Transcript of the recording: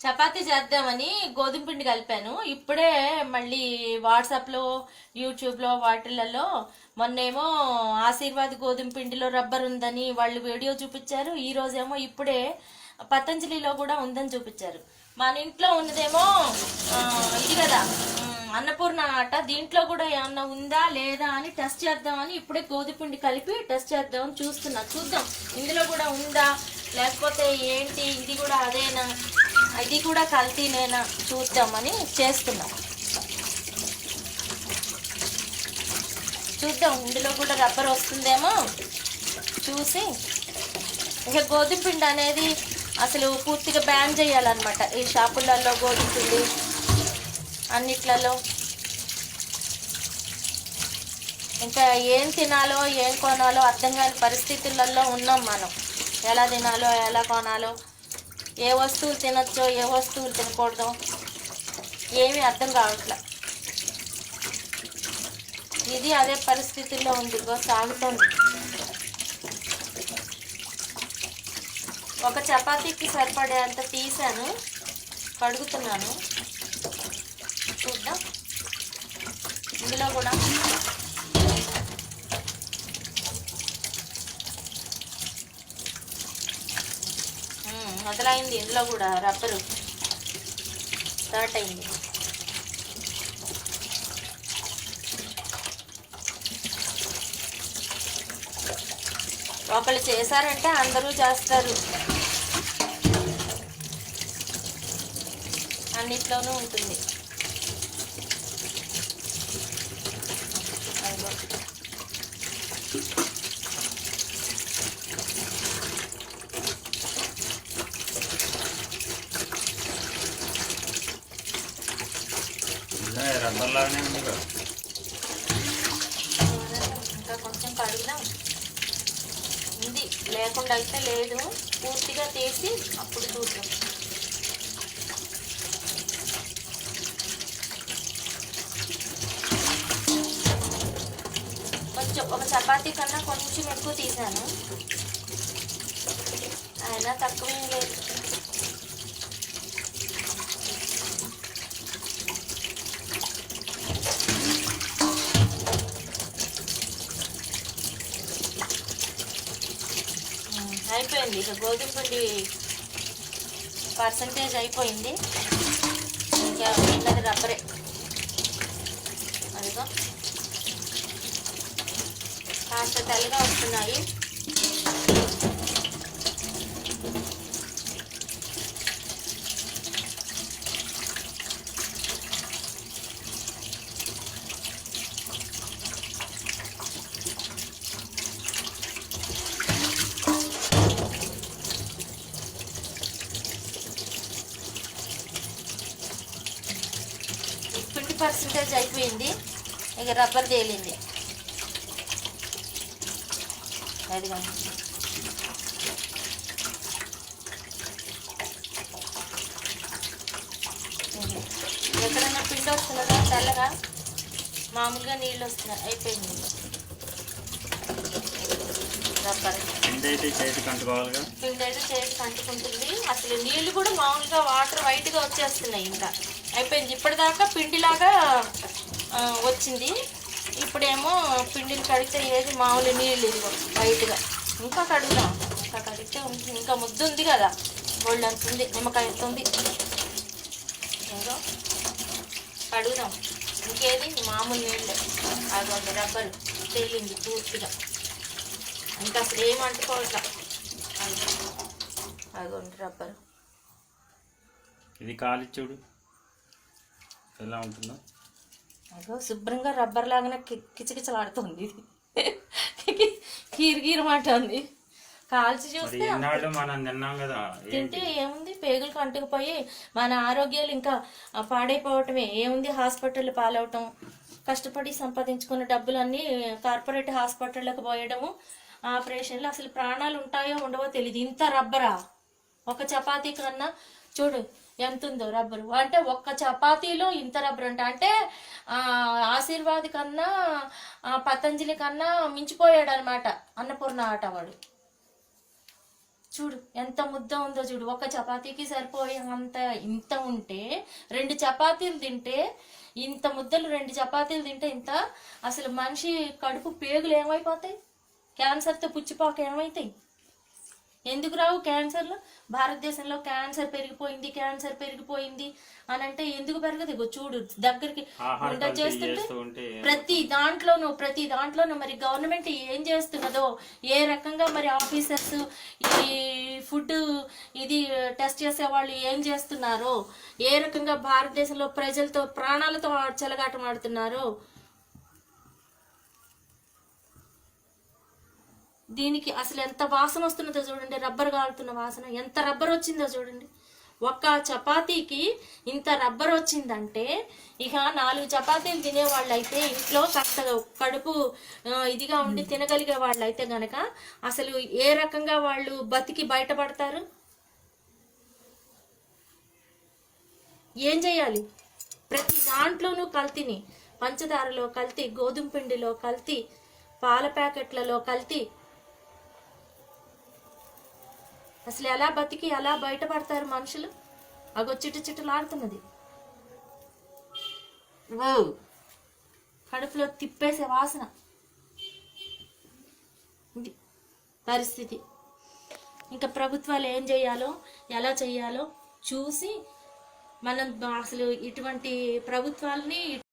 చపాతీ చేద్దామని గోధుమ పిండి కలిపాను. ఇప్పుడే మళ్ళీ వాట్సాప్లో యూట్యూబ్లో వాటిలలో మొన్నేమో ఆశీర్వాద్ గోధుమ పిండిలో రబ్బర్ ఉందని వాళ్ళు వీడియో చూపించారు. ఈ రోజేమో ఇప్పుడే పతంజలిలో కూడా ఉందని చూపించారు. మన ఇంట్లో ఉన్నదేమో ఇది కదా అన్నపూర్ణ ఆట. దీంట్లో కూడా ఏమన్నా ఉందా లేదా అని టెస్ట్ చేద్దామని ఇప్పుడే గోధుమ పిండి కలిపి టెస్ట్ చేద్దామని చూద్దాం ఇందులో కూడా ఉందా లేకపోతే ఏంటి, ఇది కూడా అదేనా, ఇది కూడా కల్తీనేనా చూద్దామని చేస్తున్నాం. చూద్దాం ఇందులో కూడా రబ్బర్ వస్తుందేమో చూసి. ఇక గోధుమ పిండి అనేది అసలు పూర్తిగా బ్యాన్ చేయాలన్నమాట ఈ షాపులలో. గోధుమ పిండి అన్నిట్లలో ఇంకా ఏం తినాలో ఏం కొనాలో అర్థం కాని పరిస్థితులలో ఉన్నాం మనం. ఎలా తినాలో ఎలా కొనాలో, ఏ వస్తువులు తినొచ్చో ఏ వస్తువులు తినకూడదో ఏమీ అర్థం కావట్లే. ఇది అదే పరిస్థితుల్లో ఉంది, సాగుతోంది. ఒక చపాతీకి సరిపడే అంత తీసాను, కడుగుతున్నాను. చూద్దాం ఇందులో కూడా మొదలైంది. ఇందులో కూడా రబ్బరు స్టార్ట్ అయింది. ఒకళ్ళు చేశారంటే అందరూ చేస్తారు, అన్నిట్లోనూ ఉంటుంది. ఇంకా కొంచెం కడుగుదాం. ఉంది లేకుండా అయితే లేదు, పూర్తిగా తీసి అప్పుడు చూద్దాం. కొంచెం ఒక చపాతీ కన్నా కొంచెం ఎక్కువ తీసాను, అయినా తక్కువేం లేదు. అయిపోయింది. ఇక గోధుమ పిండి పర్సంటేజ్ అయిపోయింది. ఇంకా ఉన్నది రబ్బరే. అదిగో కాస్త తెల్లగా వస్తున్నాయి. పర్సంటేజ్ అయిపోయింది. ఇక రబ్బర్ తేలింది. అదిగో ఎక్కడైనా పిండి వస్తున్నదా తెల్లగా, మామూలుగా నీళ్ళు వస్తున్నాయి. అయిపోయింది రబ్బర్. పిండి అయితే చేతికి అంటుకుంటుంది. అసలు నీళ్ళు కూడా మామూలుగా వాటర్ వైట్గా వచ్చేస్తున్నాయి. ఇంకా అయిపోయింది. ఇప్పటిదాకా పిండిలాగా వచ్చింది. ఇప్పుడేమో పిండిని కడిగితే ఏది మామూలు నీళ్ళు ఇదిగో వైట్గా. ఇంకా కడుగుదాం, ఇంకా కడిగితే ఇంకా ముద్దు ఉంది కదా, బొళ్ళు అంత ఉంది, నిమ్మకాయ ఎంత ఉంది. ఏదో కడుగుదాం. ఇంకేది మామూలు నీళ్ళు. అదొక రబ్బరు తేలింది పూర్తిగా. ఇంకా అసలు ఏం అంటుకోవట్లా. అదొండి రబ్బరు. ఇది కాలి చూడు ఎలా ఉంటుందో. అదో శుభ్రంగా రబ్బర్ లాగానే కిచకిచలాడుతుంది. కీరుమాట ఉంది. కాల్చి చూస్తే తింటే ఏముంది, పేగులకు అంటుకుపోయి మన ఆరోగ్యాలు ఇంకా పాడైపోవటమే. ఏముంది, హాస్పిటల్ పాలవటం, కష్టపడి సంపాదించుకున్న డబ్బులన్నీ కార్పొరేట్ హాస్పిటళ్ళకి పోయడము, ఆపరేషన్లు. అసలు ప్రాణాలు ఉంటాయో ఉండవో తెలియదు. ఇంత రబ్బరా ఒక చపాతీ కన్నా చూడు ఎంత ఉందో రబ్బరు. అంటే ఒక్క చపాతీలో ఇంత రబ్బర్ అంటే ఆశీర్వాద్ కన్నా పతంజలి కన్నా మించిపోయాడు అనమాట అన్నపూర్ణ ఆట వాడు. చూడు ఎంత ముద్ద ఉందో చూడు. ఒక చపాతీకి సరిపోయే అంత ఇంత ఉంటే 2 చపాతీలు తింటే ఇంత ముద్దలు, 2 చపాతీలు తింటే ఇంత. అసలు మనిషి కడుపు పేగులు ఏమైపోతాయి? క్యాన్సర్తో పుచ్చిపోక ఏమైతాయి? ఎందుకు రావు క్యాన్సర్లు? భారతదేశంలో క్యాన్సర్ పెరిగిపోయింది అని అంటే ఎందుకు పెరగదు? ఇగో చూడు దగ్గరికి ఉండ చేస్తుంటే ప్రతి దాంట్లోనూ మరి గవర్నమెంట్ ఏం చేస్తున్నదో, ఏ రకంగా మరి ఆఫీసర్స్ ఈ ఫుడ్ ఇది టెస్ట్ చేసే వాళ్ళు ఏం చేస్తున్నారో, ఏ రకంగా భారతదేశంలో ప్రజలతో ప్రాణాలతో చెలగాటం ఆడుతున్నారో, దీనికి అసలు ఎంత వాసన వస్తున్నదో చూడండి. రబ్బర్ కాలుతున్న వాసన, ఎంత రబ్బర్ వచ్చిందో చూడండి. ఒక్క చపాతీకి ఇంత రబ్బర్ వచ్చిందంటే ఇక 4 చపాతీలు తినేవాళ్ళు అయితే, ఇంట్లో కాస్త కడుపు ఇదిగా ఉండి తినగలిగే వాళ్ళు అయితే గనక అసలు ఏ రకంగా వాళ్ళు బతికి బయటపడతారు? ఏం చేయాలి? ప్రతి దాంట్లోనూ కల్తీని, పంచదారలో కల్తీ, గోధుమ పిండిలో కల్తీ, పాల ప్యాకెట్లలో కల్తీ. అసలు ఎలా బతికి ఎలా బయటపడతారు మనుషులు? అగో చిట్టులాడుతున్నది. ఓ కడుపులో తిప్పేసే వాసన. ఇది పరిస్థితి. ఇంకా ప్రభుత్వాలు ఏం చేయాలో, ఎలా చేయాలో చూసి మనం అసలు ఇటువంటి ప్రభుత్వాలని